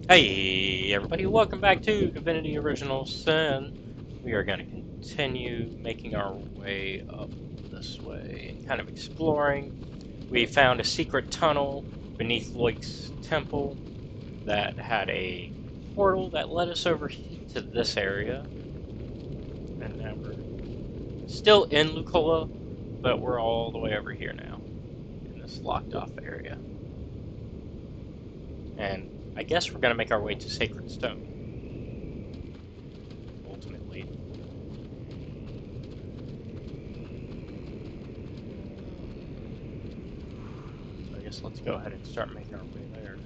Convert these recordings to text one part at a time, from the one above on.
Hey everybody, welcome back to Divinity Original Sin. We are going to continue making our way up this way and kind of exploring. We found a secret tunnel beneath Loik's temple that had a portal that led us over to this area. And now we're still in Lucola, but we're all the way over here now in this locked off area. And I guess we're going to make our way to Sacred Stone, ultimately. I guess let's go ahead and start making our way there.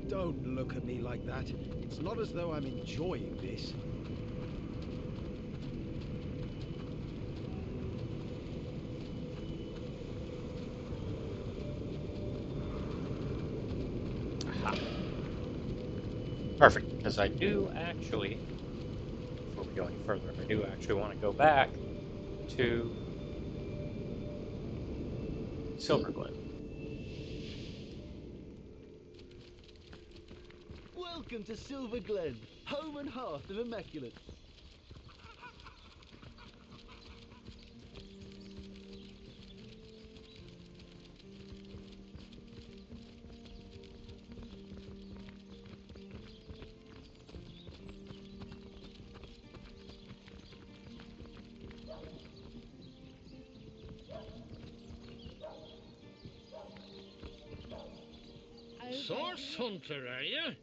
Don't look at me like that. It's not as though I'm enjoying this. Aha. Perfect, because I do actually, before we go any further, I do actually want to go back to Silverglen. Welcome to Silverglen, home and hearth of Immaculate. Source hunter, are you?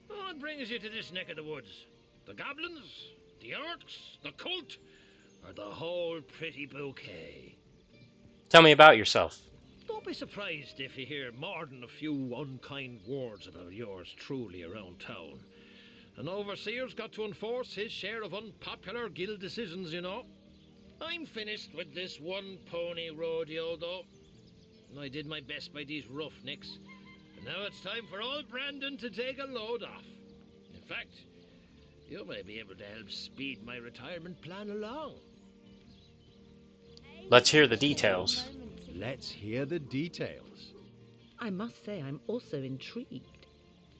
What brings you to this neck of the woods? The goblins? The orcs? The cult? Or the whole pretty bouquet? Tell me about yourself. Don't be surprised if you hear more than a few unkind words about yours truly around town. An overseer's got to enforce his share of unpopular guild decisions, you know. I'm finished with this one pony rodeo, though. I did my best by these roughnecks. And now it's time for old Brandon to take a load off. In fact, you may be able to help speed my retirement plan along. Let's hear the details. Let's hear the details. I must say I'm also intrigued.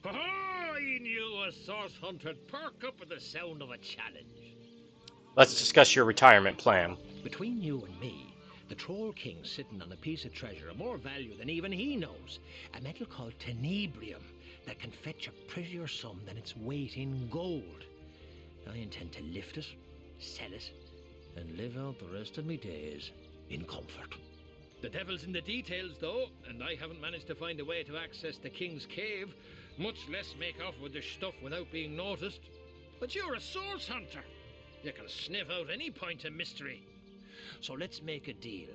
Oh, I knew a source hunter'd perk up at the sound of a challenge. Let's discuss your retirement plan. Between you and me, the Troll King's sitting on a piece of treasure of more value than even he knows. A metal called tenebrium that can fetch a prettier sum than its weight in gold. I intend to lift it, sell it, and live out the rest of me days in comfort. The devil's in the details, though, and I haven't managed to find a way to access the King's Cave, much less make off with the stuff without being noticed. But you're a source hunter. You can sniff out any point of mystery. So let's make a deal,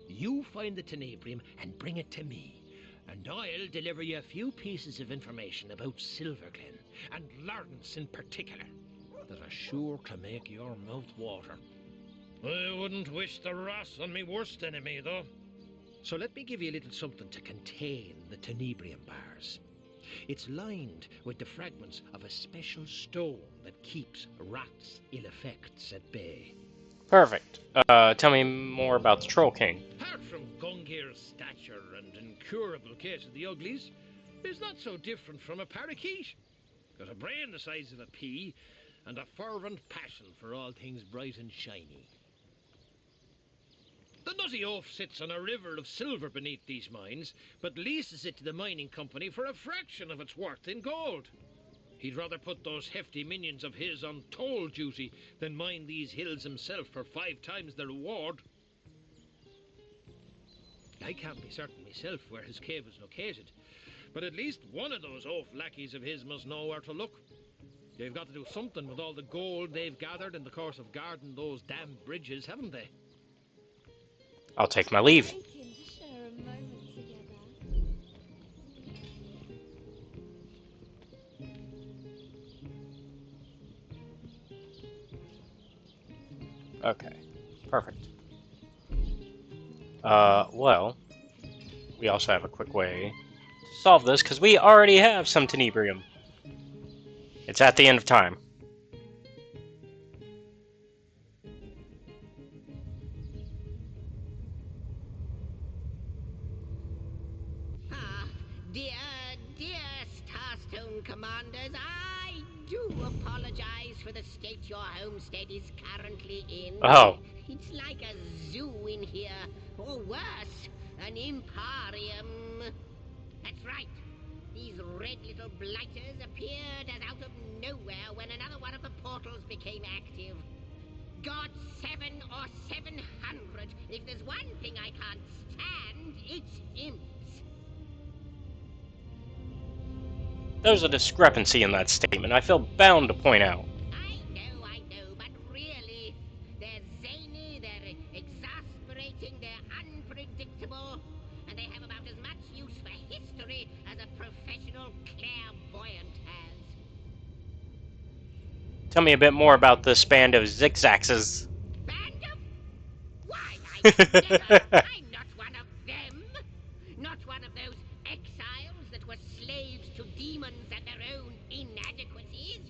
You find the tenebrium and bring it to me, and I'll deliver you a few pieces of information about Silverglen, and Lawrence in particular, that are sure to make your mouth water. I wouldn't wish the wrath on me worst enemy, though. So let me give you a little something to contain the tenebrium bars. It's lined with the fragments of a special stone that keeps rats' ill effects at bay. Perfect. Tell me more about the Troll King. Apart from Gungir's stature and incurable case of the uglies, he's not so different from a parakeet. Got a brain the size of a pea, and a fervent passion for all things bright and shiny. The nutty oaf sits on a river of silver beneath these mines, but leases it to the mining company for a fraction of its worth in gold. He'd rather put those hefty minions of his on toll duty than mine these hills himself for 5 times the reward. I can't be certain myself where his cave is located, but at least one of those oaf lackeys of his must know where to look. They've got to do something with all the gold they've gathered in the course of guarding those damn bridges, haven't they? I'll take my leave. Aching to share a moment together. Okay, perfect. Well, we also have a quick way to solve this, because we already have some tenebrium. It's at the end of time. Ah, dear Starstone Commanders, I do apologize for the state your homestead is currently in. Oh, It's like a zoo in here, or worse, an emporium. That's right. These red little blighters appeared as out of nowhere when another one of the portals became active. God 7 or 700. If there's one thing I can't stand, it's imps. there's a discrepancy in that statement I feel bound to point out. I know, but really, they're zany, they're exasperating, they're unpredictable, and they have about as much use for history as a professional clairvoyant has. Tell me a bit more about this band of zigzags. Band of? Why, I never! I'm not one of them! Not one of those exiles that were slaves to demons and their own inadequacies!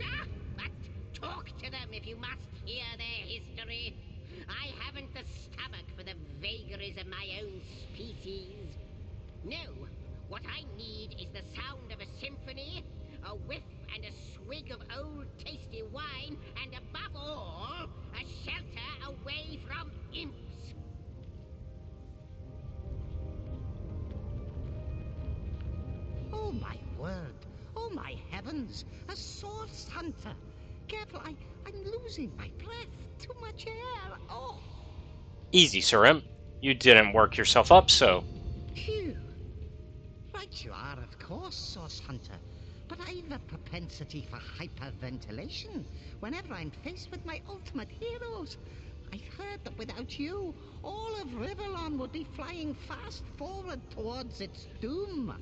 Ah, but talk to them if you must hear their history. I haven't the stomach for the vagaries of my own species. No, what I need is the sound of a symphony, a whiff and a swig of old tasty wine, and above all, a shelter away from imps. Oh, my word. Oh, my heavens. A source hunter. Careful, I'm losing my breath. Too much air. Oh, Easy, Sir Imp. You didn't work yourself up, so... phew. Right you are, of course, source hunter. But I've a propensity for hyperventilation whenever I'm faced with my ultimate heroes. I've heard that without you, all of Riverlon would be flying fast forward towards its doom.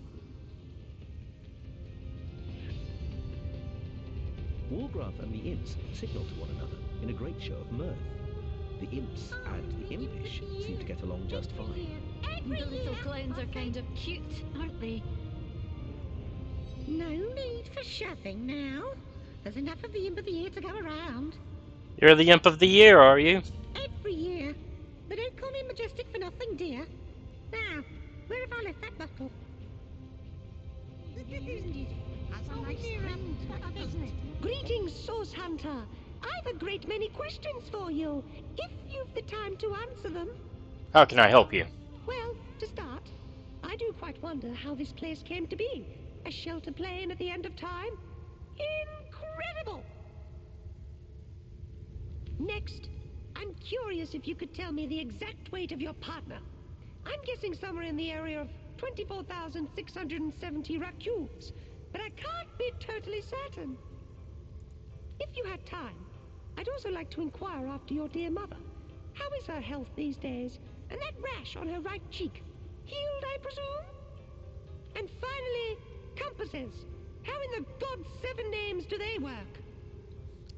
Wargraf and the imps signal to one another in a great show of mirth. The imps and impish seem to get along just fine. The little clowns are kind of cute, aren't they? No need for shoving now. There's enough of the imp of the year to go around. You're the Imp of the Year, are you? Every year. They don't call me majestic for nothing, dear. Now, where have I left that bottle? Greetings, Source Hunter. I've a great many questions for you, if you've the time to answer them. How can I help you? Well, to start, I do quite wonder how this place came to be. A shelter plane at the end of time? Incredible! Next, I'm curious if you could tell me the exact weight of your partner. I'm guessing somewhere in the area of 24,670 raccoons, but I can't be totally certain. If you had time, I'd also like to inquire after your dear mother. How is her health these days? And that rash on her right cheek? Healed, I presume? And finally, compasses. How in the God's 7 names do they work?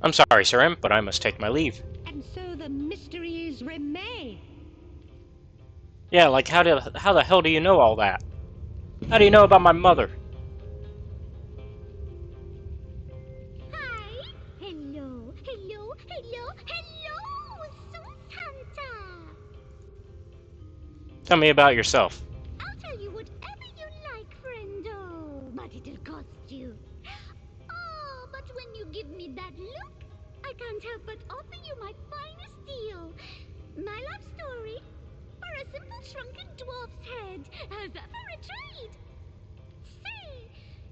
I'm sorry, Sir Imp, but I must take my leave. And so the mysteries remain. Yeah, like how the hell do you know all that? How do you know about my mother? Hi. Hello. Hello. Hello. Hello, Source Hunter. Tell me about yourself. I'll tell you whatever you like, friendo, but it'll cost you. Oh, but when you give me that look, I can't help but offer you my finest deal. My love story for a simple shrunken dwarf's head. How's that for a trade? Say,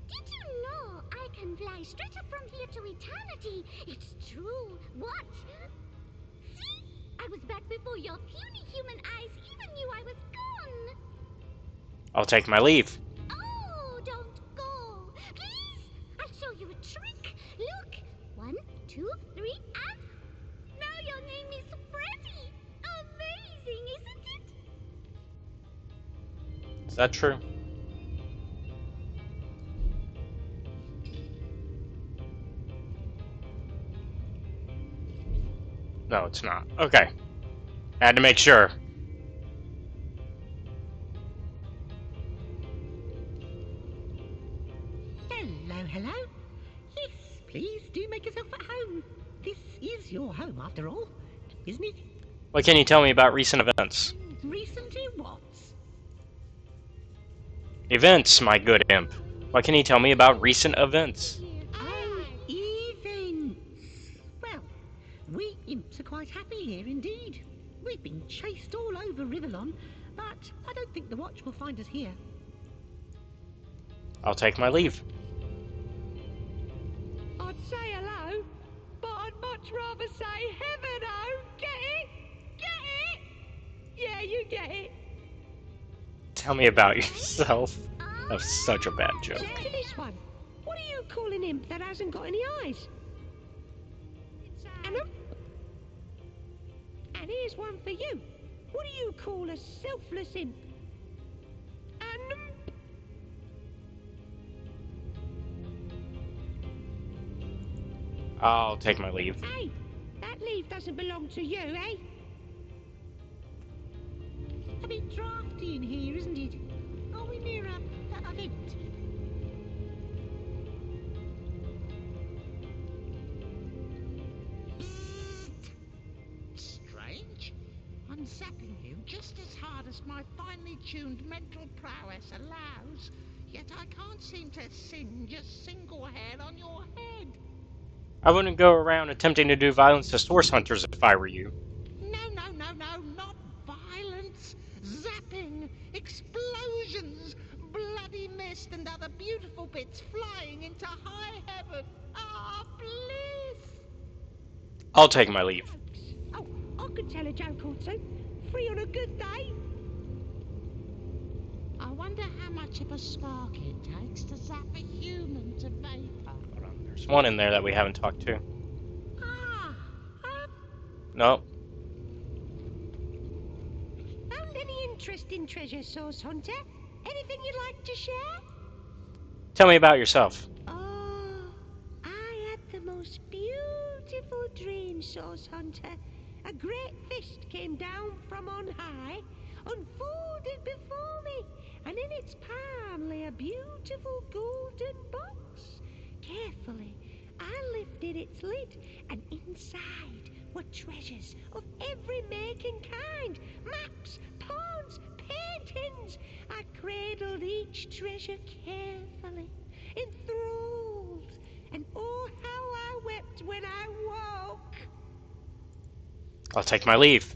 did you know I can fly straight up from here to eternity? It's true. What? See? I was back before your puny human eyes even knew I was gone. I'll take my leave. Oh, don't go. Please, I'll show you a trick. Look. 1, 2, 3, and now your name is Freddy. Amazing, isn't it? Is that true? No, it's not. Okay. Had to make sure. Hello, hello. Yes, please do make yourself at home. This is your home, after all, isn't it? What can you tell me about recent events? Recently, what? Events, my good imp. What can you tell me about recent events? Oh, events. Well, we imps are quite happy here indeed. We've been chased all over Riverlon, but I don't think the watch will find us here. I'll take my leave. I'd say hello, but I'd much rather say heaven oh. Get it? Get it? Yeah, you get it. Tell me about yourself. That was such a bad joke. Talk to this one. What are you calling an imp that hasn't got any eyes? And, and here's one for you. What do you call a selfless imp? And I'll take my leave. hey, that leaf doesn't belong to you, eh? A bit drafty in here, isn't it? Are we near a event? Strange. I'm zapping you just as hard as my finely tuned mental prowess allows, yet I can't seem to singe a single hair on your head. I wouldn't go around attempting to do violence to source hunters if I were you. No, not violence. Zapping, explosions, bloody mist and other beautiful bits flying into high heaven. Ah, bliss! I'll take my leave. Oh, I could tell a joke or two. Free on a good day. I wonder how much of a spark it takes to zap a human to vapor. Hold on, there's one in there that we haven't talked to. No. Found any interesting treasure, Source Hunter? Anything you'd like to share? Tell me about yourself. Oh, I had the most beautiful dream, Source Hunter. A great fist came down from on high, unfolded before me, and in its palm lay a beautiful golden box. Carefully, I lifted its lid, and inside were treasures of every make and kind. Maps, poems, paintings. I cradled each treasure carefully, enthralled, and oh, how I wept when I woke. I'll take my leave.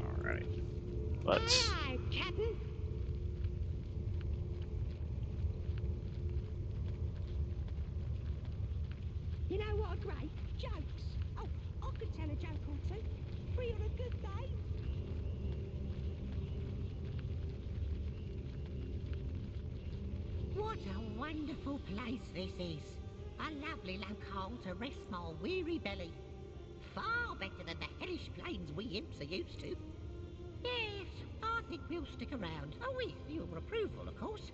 Alright. Let's... Aye, Captain. You know what are great? Jokes. Oh, I could tell a joke or two. Free on a good day. What a wonderful place this is. A lovely locale to rest my weary belly. Far better than the hellish plains we imps are used to. Yes, I think we'll stick around. Oh, with your approval, of course.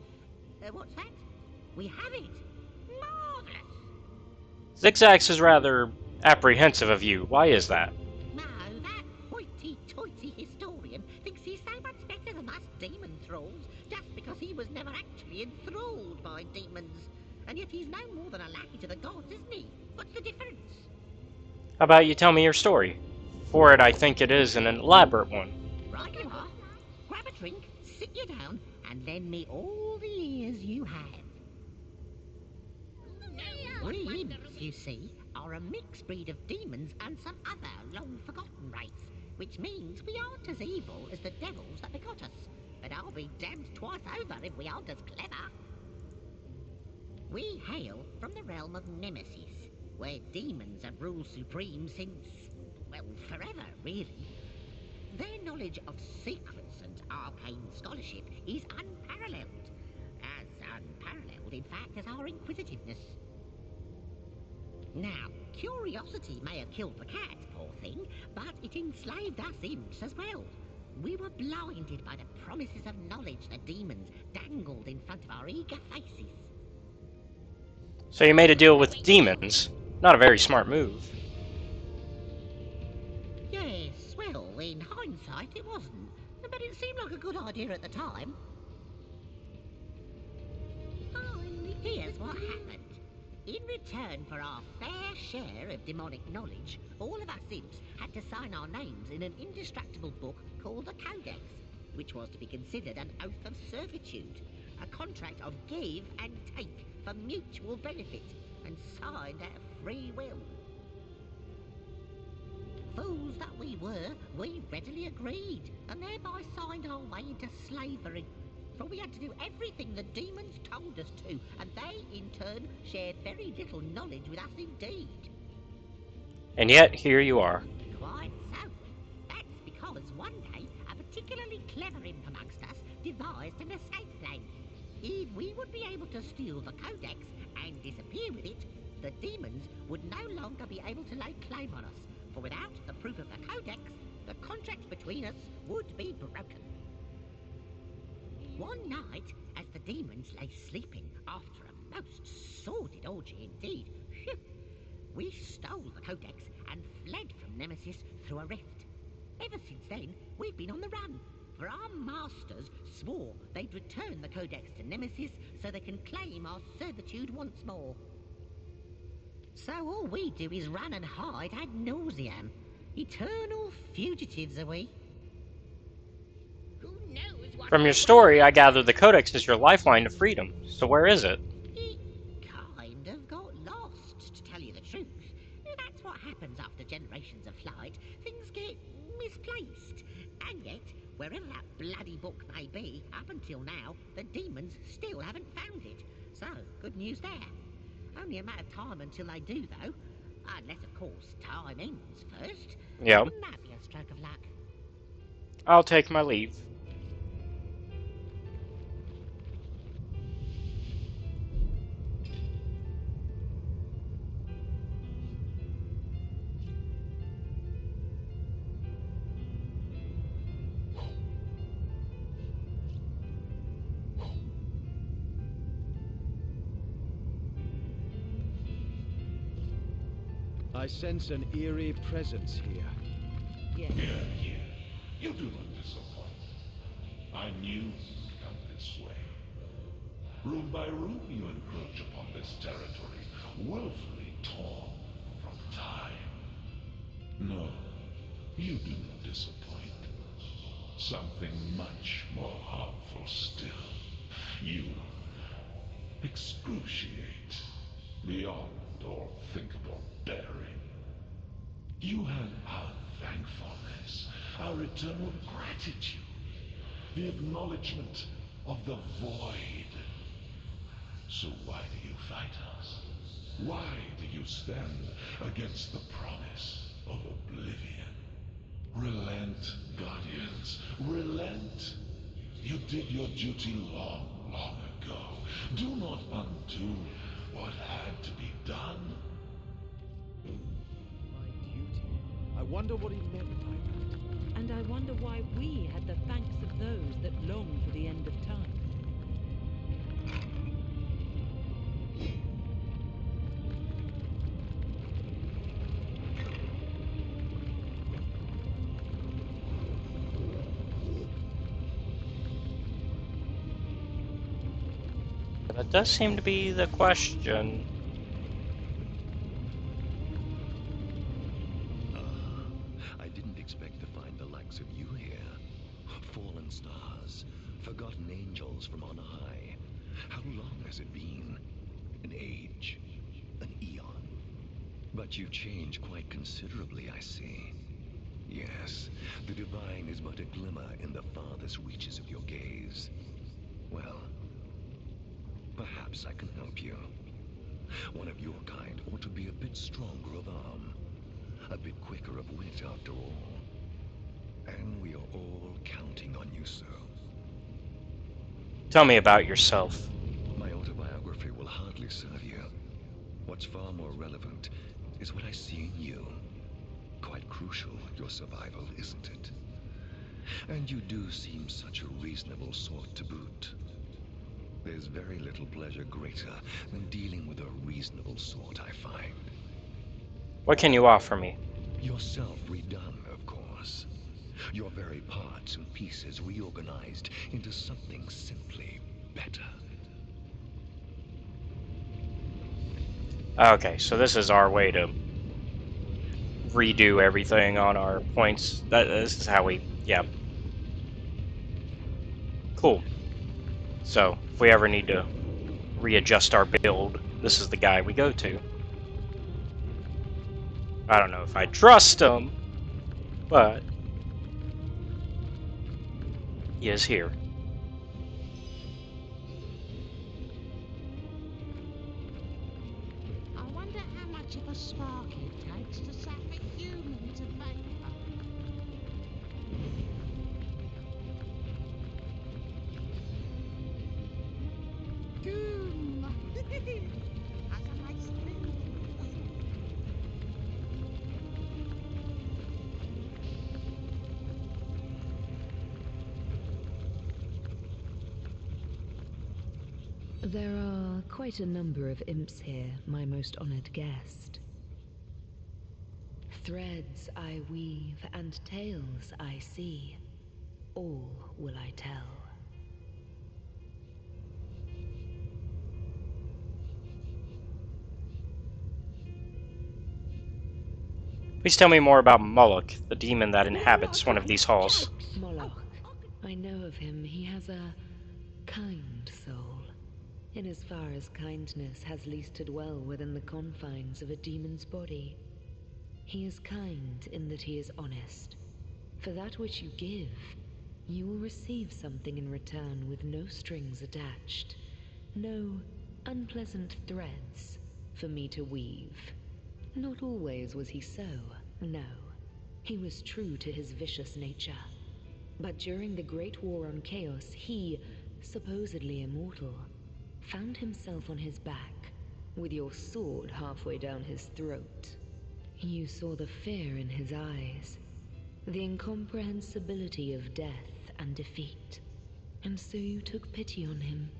What's that? We have it. Marvellous. Zigzags is rather apprehensive of you. Why is that? No, that hoity-toity historian thinks he's so much better than us demon thralls just because he was never actually enthralled by demons. And yet he's no more than a lackey to the gods, isn't he? What's the difference? How about you tell me your story? For it, I think it is an elaborate one. Right you are. Grab a drink, sit you down, and lend me all the ears you have. We imps, you see, are a mixed breed of demons and some other long-forgotten race, which means we aren't as evil as the devils that begot us. But I'll be damned twice over if we aren't as clever. We hail from the realm of Nemesis, where demons have ruled supreme since, well, forever, really. Their knowledge of secrets and arcane scholarship is unparalleled. As unparalleled, in fact, as our inquisitiveness. Now, curiosity may have killed the cat, poor thing, but it enslaved us imps as well. We were blinded by the promises of knowledge the demons dangled in front of our eager faces. So you made a deal with demons. Not a very smart move. Yes, well, in hindsight it wasn't. But it seemed like a good idea at the time. Here's what happened. In return for our fair share of demonic knowledge, all of us imps had to sign our names in an indestructible book called the Codex, which was to be considered an oath of servitude, a contract of give and take for mutual benefit, and signed out of free will. Fools that we were, we readily agreed, and thereby signed our way into slavery. For we had to do everything the demons told us to, and they, in turn, shared very little knowledge with us indeed. And yet, here you are. Quite so. That's because one day, a particularly clever imp amongst us devised an escape plan. If we would be able to steal the Codex and disappear with it, the demons would no longer be able to lay claim on us, for without the proof of the Codex, the contract between us would be broken. One night, as the demons lay sleeping after a most sordid orgy indeed, we stole the Codex and fled from Nemesis through a rift. Ever since then, we've been on the run, for our masters swore they'd return the Codex to Nemesis so they can claim our servitude once more. So all we do is run and hide ad nauseam. Eternal fugitives are we. Who knows what From your story, I gather the Codex is your lifeline to freedom. So where is it? It kind of got lost, to tell you the truth. That's what happens after generations of flight. Things get misplaced. And yet, wherever that bloody book may be, up until now, the demons still haven't found it. So, good news there. Only a matter of time until they do, though. Unless, of course, time ends first. Yeah. Wouldn't that be a stroke of luck? I'll take my leave. I sense an eerie presence here. Yes. Here. You do not disappoint. I knew you'd come this way. Room by room you encroach upon this territory, willfully torn from time. No, you do not disappoint. Something much more harmful still. You excruciate beyond all thinkable bearing. You have our thankfulness, our eternal gratitude, the acknowledgement of the void. So why do you fight us? Why do you stand against the promise of oblivion? Relent, Guardians, relent. You did your duty long, long ago. Do not undo what had to be done. My duty. I wonder what he meant by that. And I wonder why we had the thanks of those that long for the end of time. That does seem to be the question. I didn't expect to find the likes of you here. Fallen stars, forgotten angels from on high. How long has it been? An age, an eon. But you've changed quite considerably, I see. Yes, the divine is but a glimmer in the farthest reaches of your gaze. Well, perhaps I can help you. One of your kind ought to be a bit stronger of arm, a bit quicker of wit after all. And we are all counting on you, sir. Tell me about yourself. My autobiography will hardly serve you. What's far more relevant is what I see in you. Quite crucial, your survival, isn't it? And you do seem such a reasonable sort to boot. There's very little pleasure greater than dealing with a reasonable sort, I find. What can you offer me? Yourself redone, of course. Your very parts and pieces reorganized into something simply better. Okay, so this is our way to redo everything on our points. This is how we... yeah. Cool. So, if we ever need to readjust our build, this is the guy we go to. I don't know if I trust him, but he is here. I wonder how much of a spark it takes to sap a human to vapor. Doom! Has a nice ring to it, doesn't it? There are quite a number of imps here, my most honored guest. Threads I weave and tales I see, all will I tell. Please tell me more about Moloch, the demon that inhabits one of these halls. Moloch. I know of him. He has a kind soul. In as far as kindness has least to dwell within the confines of a demon's body. He is kind in that he is honest. For that which you give, you will receive something in return with no strings attached. No unpleasant threads for me to weave. Not always was he so, no. He was true to his vicious nature. But during the Great War on Chaos, he, supposedly immortal, found himself on his back, with your sword halfway down his throat. You saw the fear in his eyes, the incomprehensibility of death and defeat, and so you took pity on him.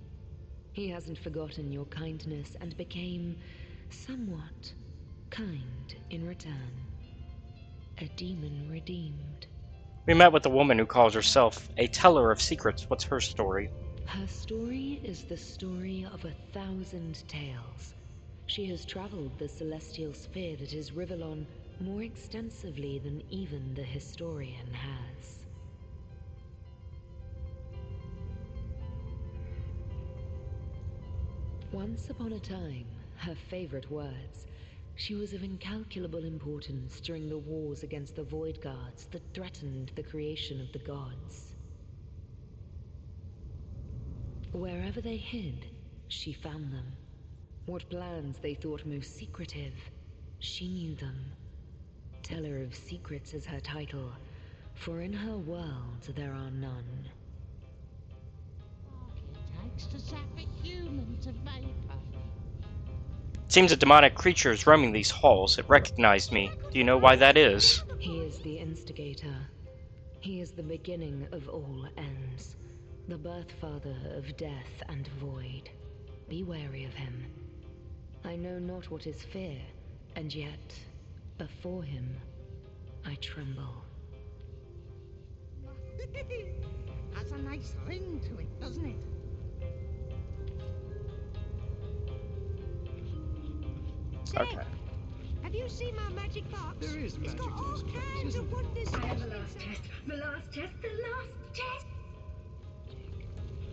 He hasn't forgotten your kindness and became somewhat kind in return. A demon redeemed. We met with a woman who calls herself a teller of secrets. What's her story? Her story is the story of 1,000 tales. She has traveled the celestial sphere that is Rivellon more extensively than even the historian has. Once upon a time, her favorite words, she was of incalculable importance during the wars against the Void Guards that threatened the creation of the gods. Wherever they hid, she found them. What plans they thought most secretive, she knew them. Teller of Secrets is her title, for in her world there are none. It takes to sap a human to vapor. It seems a demonic creature is roaming these halls. It recognized me. Do you know why that is? He is the instigator. He is the beginning of all ends. The birth father of death and void. Be wary of him. I know not what is fear, and yet, before him, I tremble. Has a nice ring to it, doesn't it? Okay. Have you seen my magic box? There is It's magic got in all this place, kinds isn't of there? wonders. I have the last chest. The last chest. The last chest.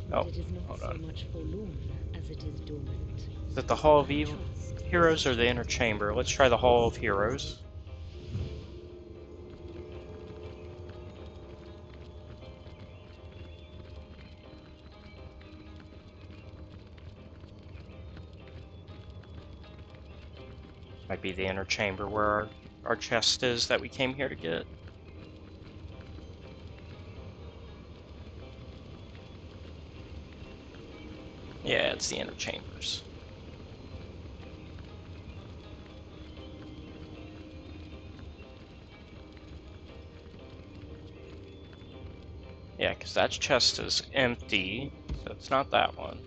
But Oh, it is not hold so on. much forlorn as it is dormant. Is it the Hall of I Evil trust Heroes or this the Inner Chamber? Let's try the Hall of Heroes. Might be the Inner Chamber where our chest is that we came here to get. Yeah, it's the Inner Chambers. Yeah, because that chest is empty, so it's not that one.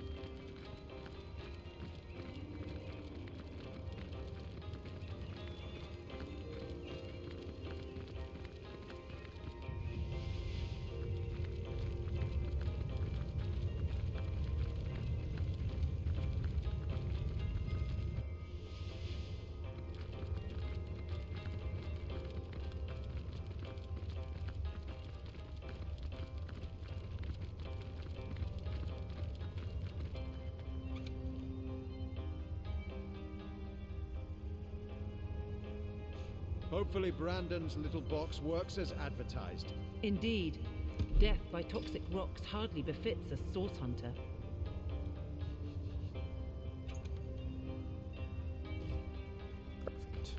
Hopefully Brandon's little box works as advertised. Indeed. Death by toxic rocks hardly befits a source hunter. Perfect.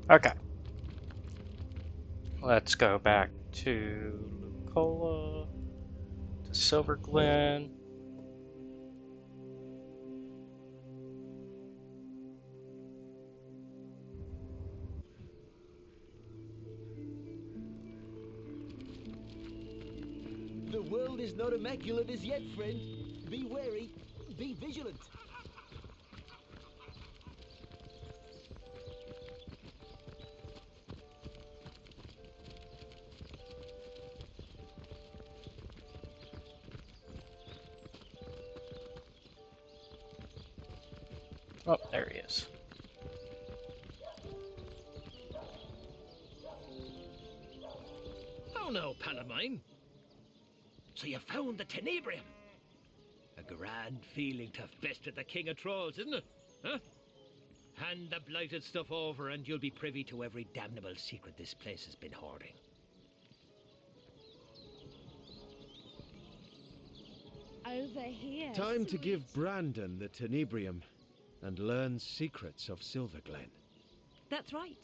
Okay. Let's go back to Lucola, to Silverglen. The world is not immaculate as yet, friend. Be wary, be vigilant. Oh, there he is. Oh no, pal of mine. So you found the Tenebrium. A grand feeling to have bested the King of Trolls, isn't it? Huh? Hand the blighted stuff over and you'll be privy to every damnable secret this place has been hoarding. Over here. Time to sweet. give Brandon the Tenebrium and learn secrets of Silverglen. That's right.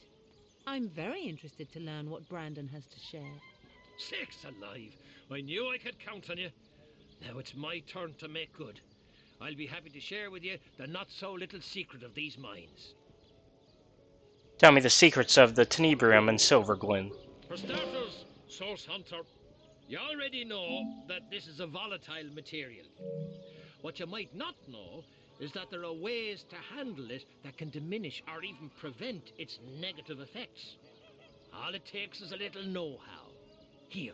I'm very interested to learn what Brandon has to share. Sakes alive! I knew I could count on you. Now it's my turn to make good. I'll be happy to share with you the not-so-little secret of these mines. Tell me the secrets of the Tenebrium and Silverglen. For starters, Source Hunter, you already know that this is a volatile material. What you might not know is that there are ways to handle it that can diminish or even prevent its negative effects. All it takes is a little know-how. Here,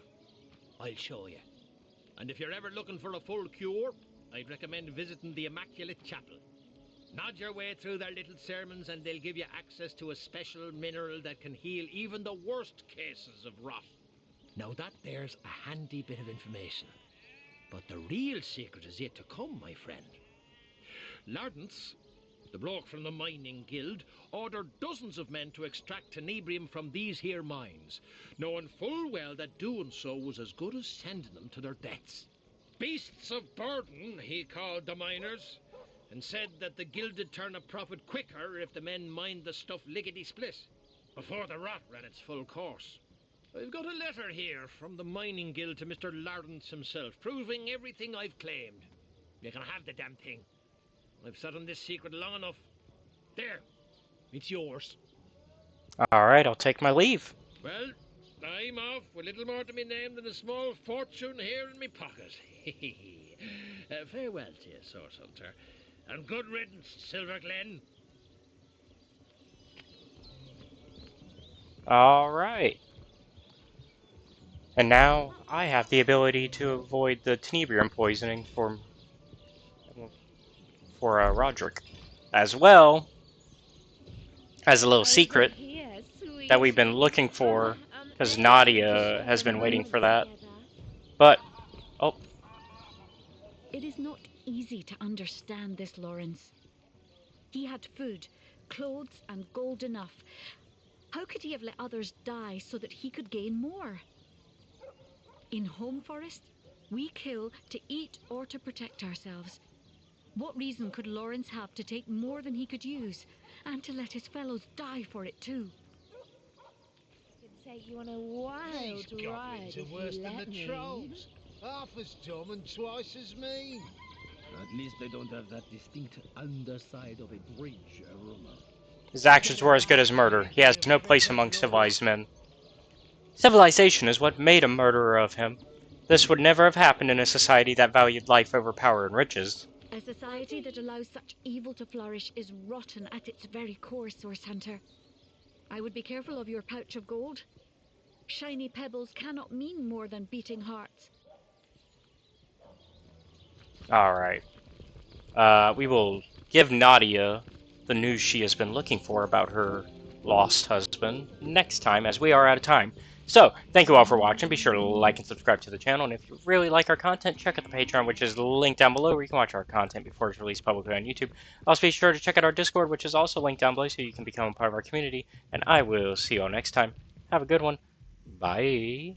I'll show you. And if you're ever looking for a full cure, I'd recommend visiting the Immaculate Chapel. Nod your way through their little sermons and they'll give you access to a special mineral that can heal even the worst cases of rot. Now that there's a handy bit of information. But the real secret is yet to come, my friend. Lardance, the bloke from the mining guild, ordered dozens of men to extract tenebrium from these here mines, knowing full well that doing so was as good as sending them to their deaths. Beasts of burden, he called the miners, and said that the guild'd turn a profit quicker if the men mined the stuff lickety-split, before the rot ran its full course. I've got a letter here from the mining guild to Mr. Lardance himself, proving everything I've claimed. You can have the damn thing. I've sat on this secret long enough. There, it's yours. Alright, I'll take my leave. Well, I'm off with little more to me name than a small fortune here in me pocket. Farewell to you, Source Hunter, and good riddance, Silverglen. Alright. And now I have the ability to avoid the tenebrium poisoning for Roderick. As well as a little secret that we've been looking for, because Nadia has been waiting for that. But, oh. It is not easy to understand this, Lawrence. He had food, clothes, and gold enough. How could he have let others die so that he could gain more? In Home Forest, we kill to eat or to protect ourselves. What reason could Lawrence have to take more than he could use, and to let his fellows die for it too? Could take you on a wild These goblins are worse than the trolls. Half as dumb and twice as mean. At least they don't have that distinct underside of a bridge aroma. His actions were as good as murder. He has no place among civilized men. Civilization is what made a murderer of him. This would never have happened in a society that valued life over power and riches. A society that allows such evil to flourish is rotten at its very core, Source Hunter. I would be careful of your pouch of gold. Shiny pebbles cannot mean more than beating hearts. Alright. We will give Nadia the news she has been looking for about her lost husband next time, as we are out of time. So, thank you all for watching. Be sure to like and subscribe to the channel, and if you really like our content, check out the Patreon, which is linked down below, where you can watch our content before it's released publicly on YouTube. Also, be sure to check out our Discord, which is also linked down below, so you can become a part of our community, and I will see you all next time. Have a good one. Bye.